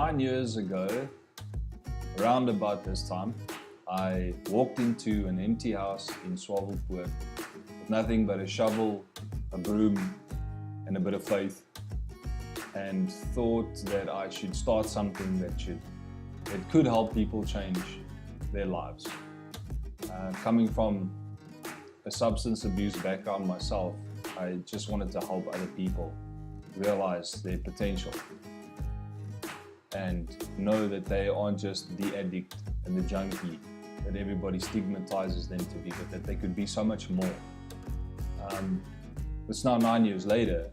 9 years ago, around about this time, I walked into an empty house in Swavelpoort with nothing but a shovel, a broom, and a bit of faith, and thought that I should start something that could help people change their lives. Coming from a substance abuse background myself, I just wanted to help other people realize their potential and know that they aren't just the addict and the junkie that everybody stigmatizes them to be, but that they could be so much more. It's now 9 years later,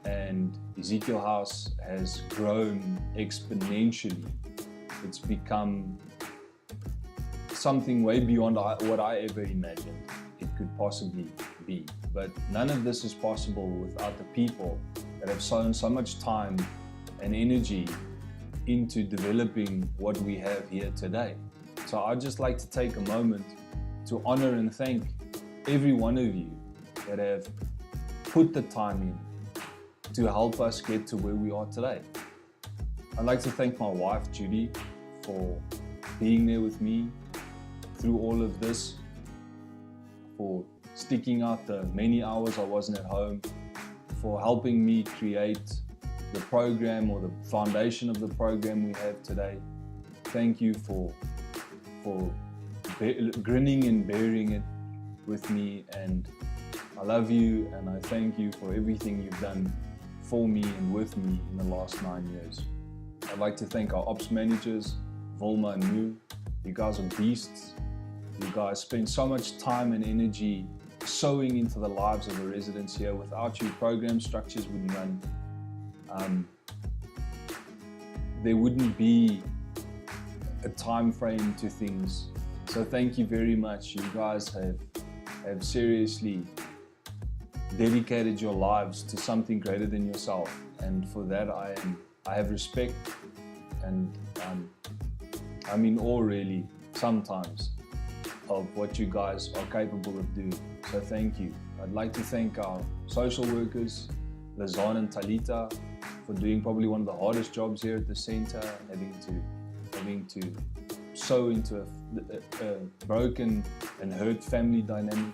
and Ezekiel House has grown exponentially. It's become something way beyond what I ever imagined it could possibly be. But none of this is possible without the people that have sown so much time and energy into developing what we have here today. So I'd just like to take a moment to honor and thank every one of you that have put the time in to help us get to where we are today. I'd like to thank my wife, Judy, for being there with me through all of this, for sticking out the many hours I wasn't at home, for helping me create the program or the foundation of the program we have today. Thank you for grinning and bearing it with me, and I love you, and I thank you for everything you've done for me and with me in the last 9 years. I'd like to thank our ops managers, Volma and Mu. You guys are beasts. You guys spend so much time and energy sowing into the lives of the residents here. Without you, program structures wouldn't run. There wouldn't be a time frame to things. So thank you very much. You guys have seriously dedicated your lives to something greater than yourself, and for that I have respect, and I'm in awe really sometimes of what you guys are capable of doing. So thank you. I'd like to thank our social workers, Lazan and Talita, for doing probably one of the hardest jobs here at the center, having to sow into a broken and hurt family dynamic.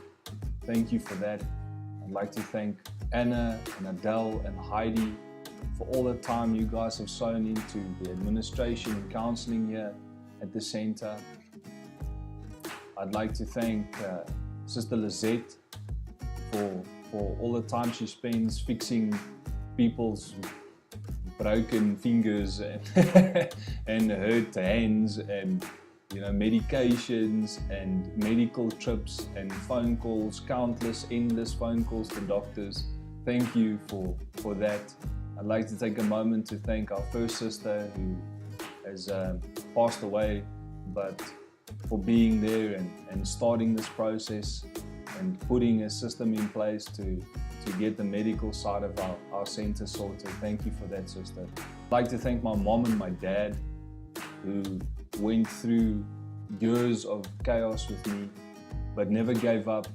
Thank you for that. I'd like to thank Anna and Adele and Heidi for all the time you guys have sown into the administration and counseling here at the center. I'd like to thank Sister Lizette for all the time she spends fixing people's broken fingers and hurt hands, and medications and medical trips and phone calls, countless, endless phone calls to doctors. Thank you for that. I'd like to take a moment to thank our first sister who has passed away, but for being there and starting this process and putting a system in place to get the medical side of our center sorted. Thank you for that, sister. I'd like to thank my mom and my dad, who went through years of chaos with me, but never gave up.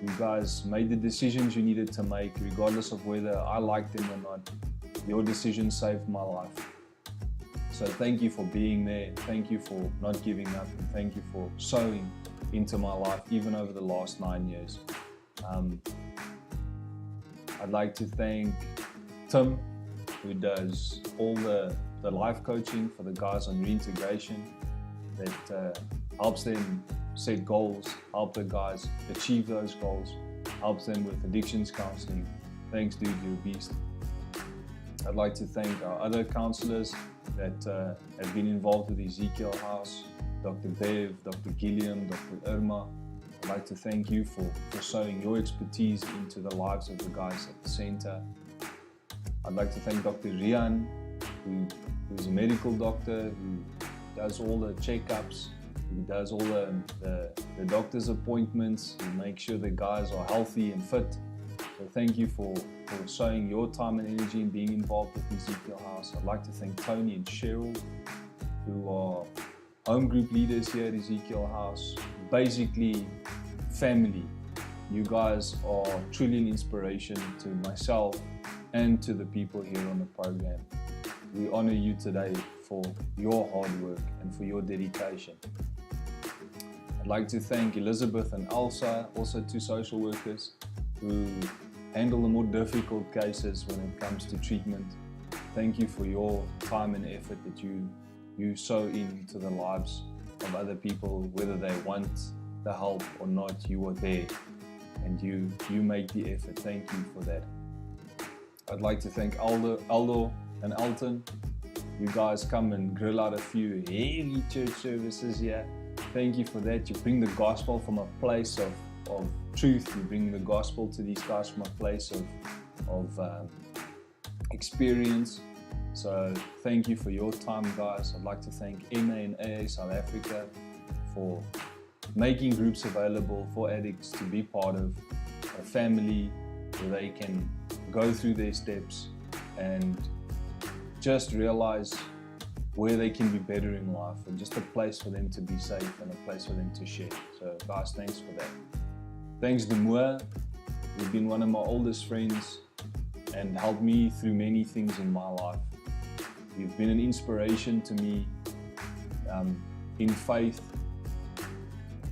You guys made the decisions you needed to make, regardless of whether I liked them or not. Your decision saved my life. So thank you for being there. Thank you for not giving up, and thank you for sowing into my life, even over the last 9 years. I'd like to thank Tim, who does all the life coaching for the guys on reintegration, that helps them set goals, help the guys achieve those goals, helps them with addictions counseling. Thanks, dude, you're a beast. I'd like to thank our other counselors that have been involved with Ezekiel House, Dr. Bev, Dr. Gilliam, Dr. Irma. I'd like to thank you for sowing your expertise into the lives of the guys at the center. I'd like to thank Dr. Rian, who's a medical doctor, who does all the checkups, who does all the doctor's appointments, who makes sure the guys are healthy and fit. So thank you for sowing your time and energy and being involved with Ezekiel House. I'd like to thank Tony and Cheryl, who are home group leaders here at Ezekiel House. Basically, family. You guys are truly an inspiration to myself and to the people here on the program. We honor you today for your hard work and for your dedication. I'd like to thank Elizabeth and Elsa, also two social workers who handle the more difficult cases when it comes to treatment. Thank you for your time and effort that you sow into the lives of other people, whether they want the help or not. You are there and you make the effort. Thank you for that. I'd like to thank Aldo and Elton. You guys come and grill out a few heavy church services here. Thank you for that. You bring the gospel from a place of truth. You bring the gospel to these guys from a place of experience. So thank you for your time, guys. I'd like to thank MA and AA South Africa for making groups available for addicts to be part of a family where they can go through their steps and just realize where they can be better in life, and just a place for them to be safe and a place for them to share. So guys, thanks for that. Thanks Demoa. You've been one of my oldest friends and helped me through many things in my life. You've been an inspiration to me in faith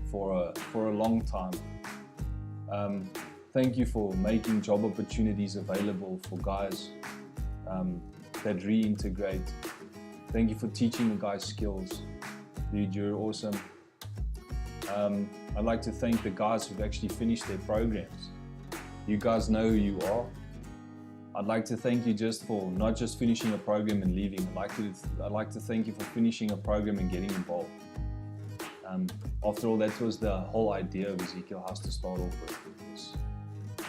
for a long time. Thank you for making job opportunities available for guys that reintegrate. Thank you for teaching the guys skills. Dude, you're awesome. I'd like to thank the guys who've actually finished their programs. You guys know who you are. I'd like to thank you just for not just finishing a program and leaving. I'd like to thank you for finishing a program and getting involved. After all, that was the whole idea of Ezekiel House to start off with, was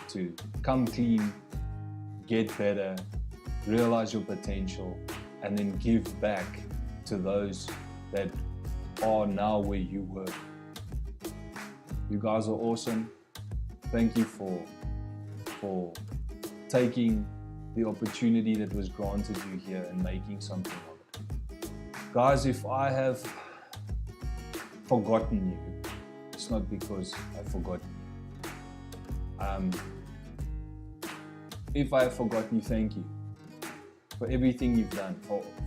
to come clean, get better, realize your potential, and then give back to those that are now where you were. You guys are awesome. Thank you for taking the opportunity that was granted you here and making something of it. Guys, if I have forgotten you, it's not because I've forgotten you. If I have forgotten you, thank you for everything you've done,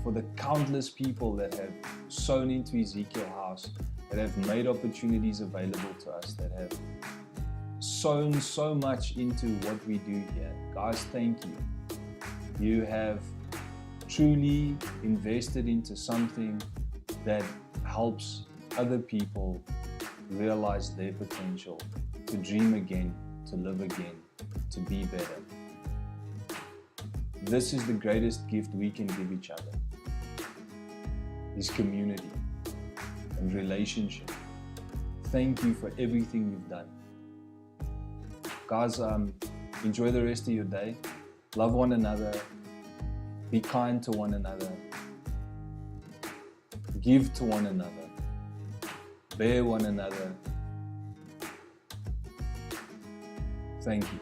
for the countless people that have sown into Ezekiel House, that have made opportunities available to us, that have sown so much into what we do here. Guys, thank you. You have truly invested into something that helps other people realize their potential, to dream again, to live again, to be better. This is the greatest gift we can give each other, is community and relationship. Thank you for everything you've done. Guys, enjoy the rest of your day. Love one another. Be kind to one another. Give to one another. Bear one another. Thank you.